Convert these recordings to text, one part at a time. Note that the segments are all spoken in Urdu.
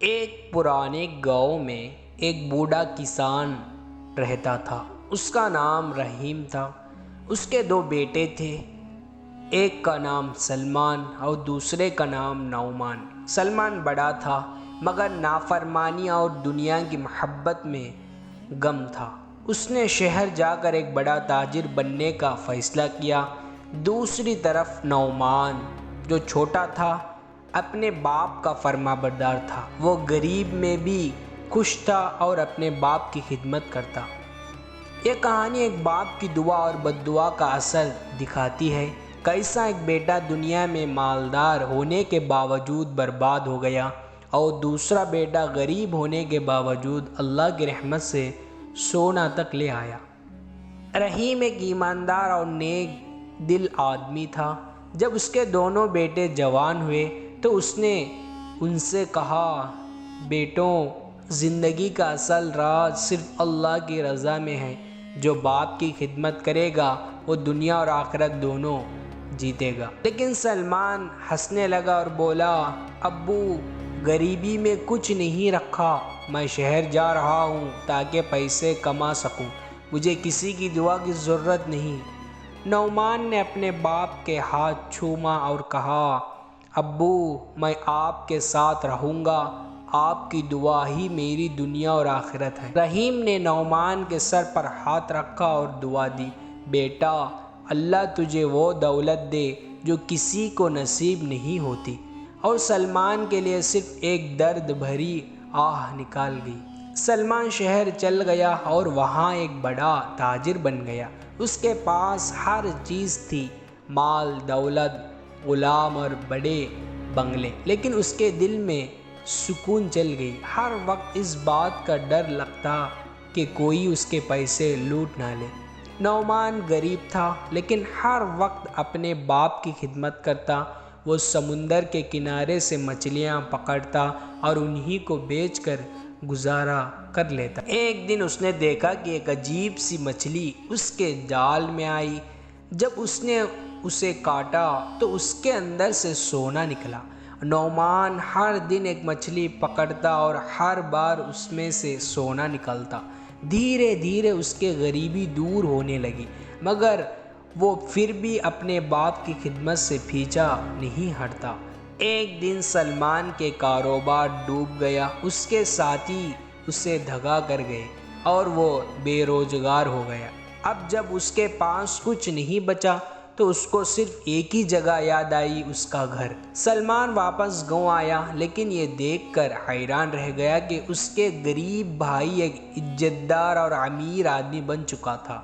ایک پرانے گاؤں میں ایک بوڑھا کسان رہتا تھا۔ اس کا نام رحیم تھا۔ اس کے دو بیٹے تھے، ایک کا نام سلمان اور دوسرے کا نام نعمان۔ سلمان بڑا تھا مگر نافرمانی اور دنیا کی محبت میں گم تھا۔ اس نے شہر جا کر ایک بڑا تاجر بننے کا فیصلہ کیا۔ دوسری طرف نعمان جو چھوٹا تھا اپنے باپ کا فرما بردار تھا۔ وہ غریب میں بھی خوش تھا اور اپنے باپ کی خدمت کرتا۔ یہ کہانی ایک باپ کی دعا اور بد دعا کا اثر دکھاتی ہے۔ کیسا ایک بیٹا دنیا میں مالدار ہونے کے باوجود برباد ہو گیا اور دوسرا بیٹا غریب ہونے کے باوجود اللہ کی رحمت سے سونا تک لے آیا۔ رحیم ایک ایماندار اور نیک دل آدمی تھا۔ جب اس کے دونوں بیٹے جوان ہوئے تو اس نے ان سے کہا، بیٹوں، زندگی کا اصل راز صرف اللہ کی رضا میں ہے۔ جو باپ کی خدمت کرے گا وہ دنیا اور آخرت دونوں جیتے گا۔ لیکن سلمان ہنسنے لگا اور بولا، ابو، غریبی میں کچھ نہیں رکھا۔ میں شہر جا رہا ہوں تاکہ پیسے کما سکوں۔ مجھے کسی کی دعا کی ضرورت نہیں۔ نعمان نے اپنے باپ کے ہاتھ چوما اور کہا، ابو، میں آپ کے ساتھ رہوں گا۔ آپ کی دعا ہی میری دنیا اور آخرت ہے۔ رحیم نے نعمان کے سر پر ہاتھ رکھا اور دعا دی، بیٹا، اللہ تجھے وہ دولت دے جو کسی کو نصیب نہیں ہوتی۔ اور سلمان کے لیے صرف ایک درد بھری آہ نکال گئی۔ سلمان شہر چل گیا اور وہاں ایک بڑا تاجر بن گیا۔ اس کے پاس ہر چیز تھی، مال، دولت، غلام اور بڑے بنگلے، لیکن اس کے دل میں سکون چل گئی۔ ہر وقت اس بات کا ڈر لگتا کہ کوئی اس کے پیسے لوٹ نہ لے۔ نعمان غریب تھا لیکن ہر وقت اپنے باپ کی خدمت کرتا۔ وہ سمندر کے کنارے سے مچھلیاں پکڑتا اور انہی کو بیچ کر گزارا کر لیتا۔ ایک دن اس نے دیکھا کہ ایک عجیب سی مچھلی اس کے جال میں آئی۔ جب اس نے اسے کاٹا تو اس کے اندر سے سونا نکلا۔ نعمان ہر دن ایک مچھلی پکڑتا اور ہر بار اس میں سے سونا نکلتا۔ دھیرے دھیرے اس کے غریبی دور ہونے لگی، مگر وہ پھر بھی اپنے باپ کی خدمت سے پیچھا نہیں ہٹتا۔ ایک دن سلمان کے کاروبار ڈوب گیا۔ اس کے ساتھی اسے دھگا کر گئے اور وہ بے روزگار ہو گیا۔ اب جب اس کے پاس کچھ نہیں بچا تو اس کو صرف ایک ہی جگہ یاد آئی، اس کا گھر۔ سلمان واپس گاؤں آیا لیکن یہ دیکھ کر حیران رہ گیا کہ اس کے غریب بھائی ایک عزت دار اور امیر آدمی بن چکا تھا۔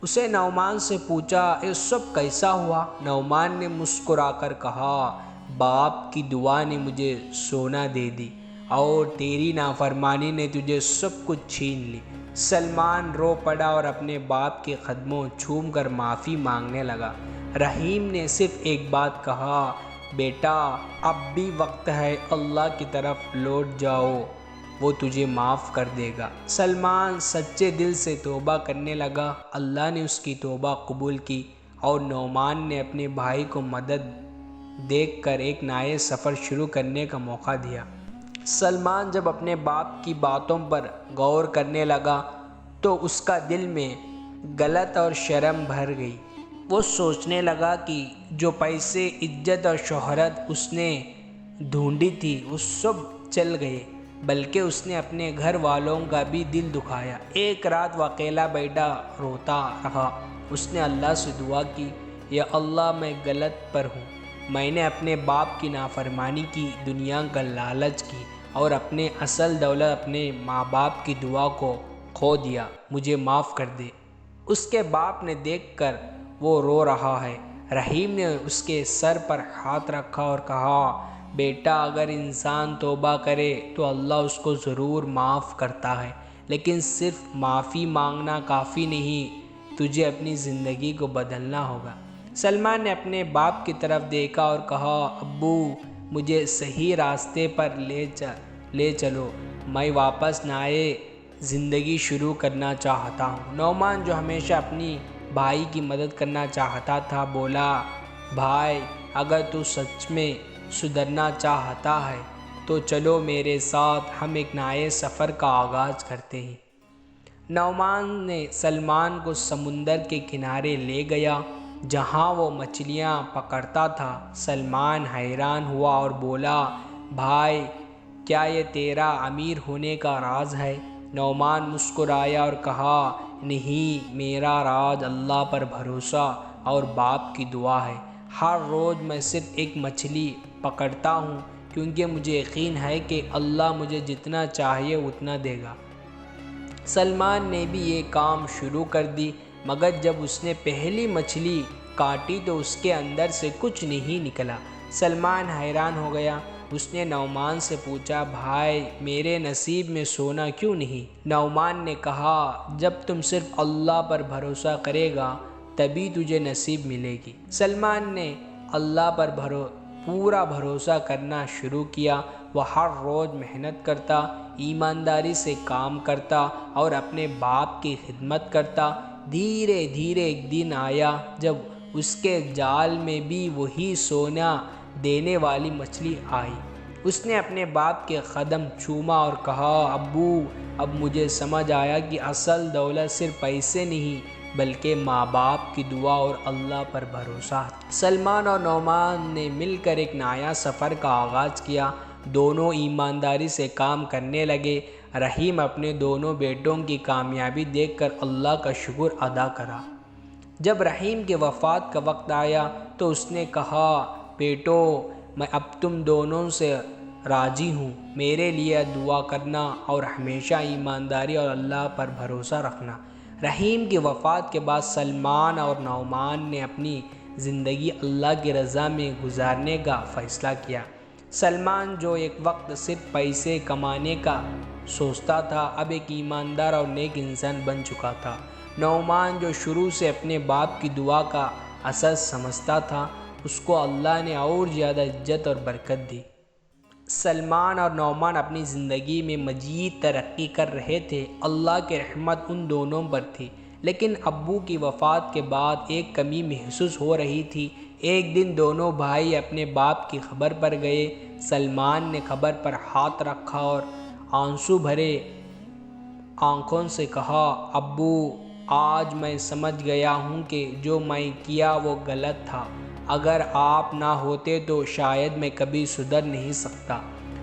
اسے نعمان سے پوچھا، یہ سب کیسا ہوا؟ نعمان نے مسکرا کر کہا، باپ کی دعا نے مجھے سونا دے دی اور تیری نافرمانی نے تجھے سب کچھ چھین لی۔ سلمان رو پڑا اور اپنے باپ کے قدموں چوم کر معافی مانگنے لگا۔ رحیم نے صرف ایک بات کہا، بیٹا، اب بھی وقت ہے، اللہ کی طرف لوٹ جاؤ، وہ تجھے معاف کر دے گا۔ سلمان سچے دل سے توبہ کرنے لگا۔ اللہ نے اس کی توبہ قبول کی اور نعمان نے اپنے بھائی کو مدد دیکھ کر ایک نئے سفر شروع کرنے کا موقع دیا۔ سلمان جب اپنے باپ کی باتوں پر غور کرنے لگا تو اس کا دل میں غلط اور شرم بھر گئی۔ وہ سوچنے لگا کہ جو پیسے، عزت اور شہرت اس نے ڈھونڈی تھی وہ سب چل گئے، بلکہ اس نے اپنے گھر والوں کا بھی دل دکھایا۔ ایک رات وہ اکیلا بیٹھا روتا رہا۔ اس نے اللہ سے دعا کی، یا اللہ، میں غلط پر ہوں۔ میں نے اپنے باپ کی نافرمانی کی، دنیا کا لالچ کی اور اپنے اصل دولت، اپنے ماں باپ کی دعا کو کھو دیا۔ مجھے معاف کر دے۔ اس کے باپ نے دیکھ کر وہ رو رہا ہے۔ رحیم نے اس کے سر پر ہاتھ رکھا اور کہا، بیٹا، اگر انسان توبہ کرے تو اللہ اس کو ضرور معاف کرتا ہے، لیکن صرف معافی مانگنا کافی نہیں، تجھے اپنی زندگی کو بدلنا ہوگا۔ سلمان نے اپنے باپ کی طرف دیکھا اور کہا، ابو، مجھے صحیح راستے پر لے چلو، میں واپس نئے زندگی شروع کرنا چاہتا ہوں۔ نعمان جو ہمیشہ اپنی بھائی کی مدد کرنا چاہتا تھا بولا، بھائی، اگر تو سچ میں سدھرنا چاہتا ہے تو چلو میرے ساتھ، ہم ایک نئے سفر کا آغاز کرتے ہیں۔ نعمان نے سلمان کو سمندر کے کنارے لے گیا جہاں وہ مچھلیاں پکڑتا تھا۔ سلمان حیران ہوا اور بولا، بھائی کیا یہ تیرا امیر ہونے کا راز ہے؟ نعمان مسکرایا اور کہا، نہیں، میرا راز اللہ پر بھروسہ اور باپ کی دعا ہے۔ ہر روز میں صرف ایک مچھلی پکڑتا ہوں کیونکہ مجھے یقین ہے کہ اللہ مجھے جتنا چاہیے اتنا دے گا۔ سلمان نے بھی یہ کام شروع کر دی، مگر جب اس نے پہلی مچھلی کاٹی تو اس کے اندر سے کچھ نہیں نکلا۔ سلمان حیران ہو گیا۔ اس نے نعمان سے پوچھا، بھائی میرے نصیب میں سونا کیوں نہیں؟ نعمان نے کہا، جب تم صرف اللہ پر بھروسہ کرے گا تبھی تجھے نصیب ملے گی۔ سلمان نے اللہ پر پورا بھروسہ کرنا شروع کیا۔ وہ ہر روز محنت کرتا، ایمانداری سے کام کرتا اور اپنے باپ کی خدمت کرتا۔ دھیرے دھیرے ایک دن آیا جب اس کے جال میں بھی وہی سونا دینے والی مچھلی آئی۔ اس نے اپنے باپ کے قدم چوما اور کہا، ابو، اب مجھے سمجھ آیا کہ اصل دولت صرف پیسے نہیں بلکہ ماں باپ کی دعا اور اللہ پر بھروسہ ہے۔ سلمان اور نعمان نے مل کر ایک نیا سفر کا آغاز کیا۔ دونوں ایمانداری سے کام کرنے لگے۔ رحیم اپنے دونوں بیٹوں کی کامیابی دیکھ کر اللہ کا شکر ادا کرا۔ جب رحیم کی وفات کا وقت آیا تو اس نے کہا، بیٹو، میں اب تم دونوں سے راضی ہوں، میرے لیے دعا کرنا اور ہمیشہ ایمانداری اور اللہ پر بھروسہ رکھنا۔ رحیم کی وفات کے بعد سلمان اور نعمان نے اپنی زندگی اللہ کی رضا میں گزارنے کا فیصلہ کیا۔ سلمان جو ایک وقت صرف پیسے کمانے کا سوچتا تھا، اب ایک ایماندار اور نیک انسان بن چکا تھا۔ نعمان جو شروع سے اپنے باپ کی دعا کا اثر سمجھتا تھا، اس کو اللہ نے اور زیادہ عزت اور برکت دی۔ سلمان اور نعمان اپنی زندگی میں مزید ترقی کر رہے تھے۔ اللہ کی رحمت ان دونوں پر تھی، لیکن ابو کی وفات کے بعد ایک کمی محسوس ہو رہی تھی۔ ایک دن دونوں بھائی اپنے باپ کی قبر پر گئے۔ سلمان نے قبر پر ہاتھ رکھا اور آنسو بھرے آنکھوں سے کہا، ابو، آج میں سمجھ گیا ہوں کہ جو میں کیا وہ غلط تھا۔ اگر آپ نہ ہوتے تو شاید میں کبھی سدھر نہیں سکتا۔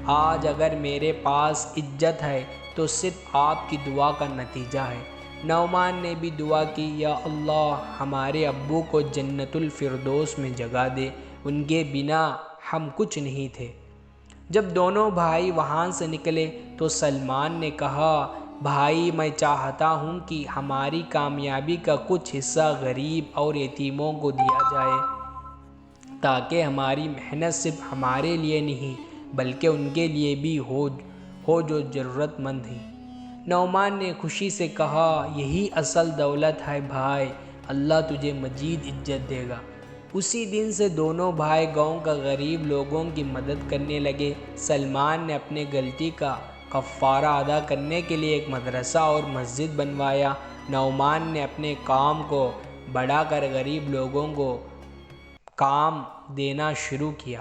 آج اگر میرے پاس عزت ہے تو صرف آپ کی دعا کا نتیجہ ہے۔ نعمان نے بھی دعا کی، یا اللہ، ہمارے ابو کو جنت الفردوس میں جگہ دے، ان کے بنا ہم کچھ نہیں تھے۔ جب دونوں بھائی وہاں سے نکلے تو سلمان نے کہا، بھائی، میں چاہتا ہوں کہ ہماری کامیابی کا کچھ حصہ غریب اور یتیموں کو دیا جائے تاکہ ہماری محنت صرف ہمارے لیے نہیں بلکہ ان کے لیے بھی ہو جو ضرورت مند ہیں۔ نعمان نے خوشی سے کہا، یہی اصل دولت ہے بھائی، اللہ تجھے مزید عزت دے گا۔ اسی دن سے دونوں بھائی گاؤں کا غریب لوگوں کی مدد کرنے لگے۔ سلمان نے اپنے غلطی کا کفارہ ادا کرنے کے لیے ایک مدرسہ اور مسجد بنوایا۔ نعمان نے اپنے کام کو بڑھا کر غریب لوگوں کو کام دینا شروع کیا۔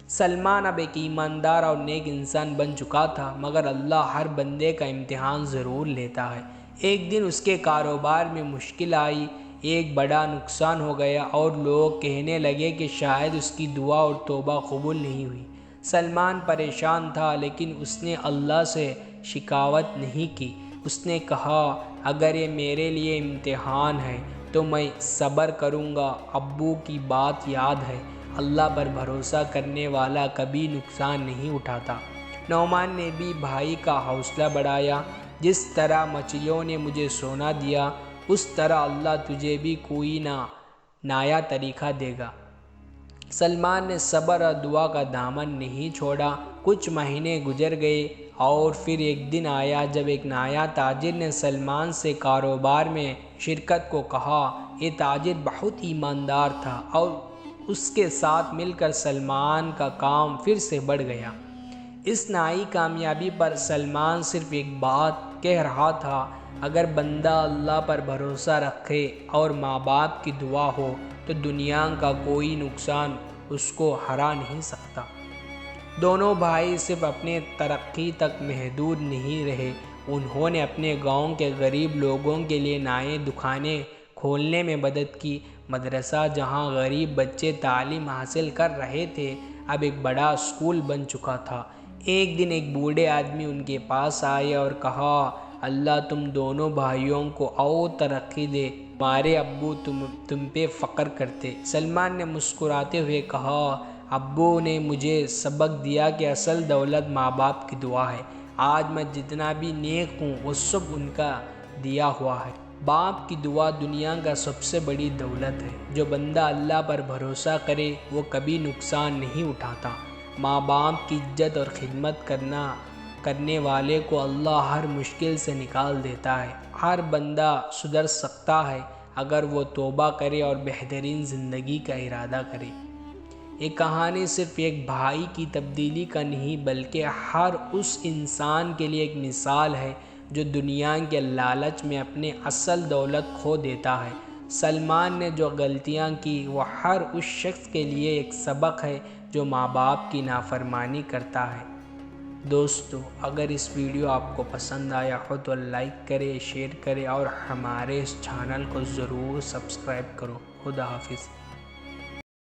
سلمان اب ایک ایماندار اور نیک انسان بن چکا تھا، مگر اللہ ہر بندے کا امتحان ضرور لیتا ہے۔ ایک دن اس کے کاروبار میں مشکل آئی، ایک بڑا نقصان ہو گیا اور لوگ کہنے لگے کہ شاید اس کی دعا اور توبہ قبول نہیں ہوئی۔ سلمان پریشان تھا، لیکن اس نے اللہ سے شکایت نہیں کی۔ اس نے کہا، اگر یہ میرے لیے امتحان ہے تو میں صبر کروں گا۔ ابو کی بات یاد ہے، اللہ پر بھروسہ کرنے والا کبھی نقصان نہیں اٹھاتا۔ نعمان نے بھی بھائی کا حوصلہ بڑھایا، جس طرح مچھلیوں نے مجھے سونا دیا اس طرح اللہ تجھے بھی کوئی نیا طریقہ دے گا۔ سلمان نے صبر اور دعا کا دامن نہیں چھوڑا۔ کچھ مہینے گزر گئے اور پھر ایک دن آیا جب ایک نیا تاجر نے سلمان سے کاروبار میں شرکت کو کہا۔ یہ تاجر بہت ایماندار تھا اور اس کے ساتھ مل کر سلمان کا کام پھر سے بڑھ گیا۔ اس نئی کامیابی پر سلمان صرف ایک بات کہہ رہا تھا، اگر بندہ اللہ پر بھروسہ رکھے اور ماں باپ کی دعا ہو تو دنیا کا کوئی نقصان اس کو ہرا نہیں سکتا۔ دونوں بھائی صرف اپنے ترقی تک محدود نہیں رہے، انہوں نے اپنے گاؤں کے غریب لوگوں کے لیے نئے دکانیں کھولنے میں مدد کی۔ مدرسہ جہاں غریب بچے تعلیم حاصل کر رہے تھے، اب ایک بڑا اسکول بن چکا تھا۔ ایک دن ایک بوڑھے آدمی ان کے پاس آئے اور کہا، اللہ تم دونوں بھائیوں کو اور ترقی دے، ہمارے ابو تم پہ فخر کرتے۔ سلمان نے مسکراتے ہوئے کہا، ابو نے مجھے سبق دیا کہ اصل دولت ماں باپ کی دعا ہے۔ آج میں جتنا بھی نیک ہوں وہ سب ان کا دیا ہوا ہے۔ باپ کی دعا دنیا کا سب سے بڑی دولت ہے۔ جو بندہ اللہ پر بھروسہ کرے وہ کبھی نقصان نہیں اٹھاتا۔ ماں باپ کی عزت اور خدمت کرنے والے کو اللہ ہر مشکل سے نکال دیتا ہے۔ ہر بندہ سدھر سکتا ہے اگر وہ توبہ کرے اور بہترین زندگی کا ارادہ کرے۔ یہ کہانی صرف ایک بھائی کی تبدیلی کا نہیں بلکہ ہر اس انسان کے لیے ایک مثال ہے جو دنیا کے لالچ میں اپنے اصل دولت کھو دیتا ہے۔ سلمان نے جو غلطیاں کی وہ ہر اس شخص کے لیے ایک سبق ہے جو ماں باپ کی نافرمانی کرتا ہے۔ دوستو، اگر اس ویڈیو آپ کو پسند آیا ہو تو لائک کرے، شیئر کرے اور ہمارے اس چینل کو ضرور سبسکرائب کرو۔ خدا حافظ۔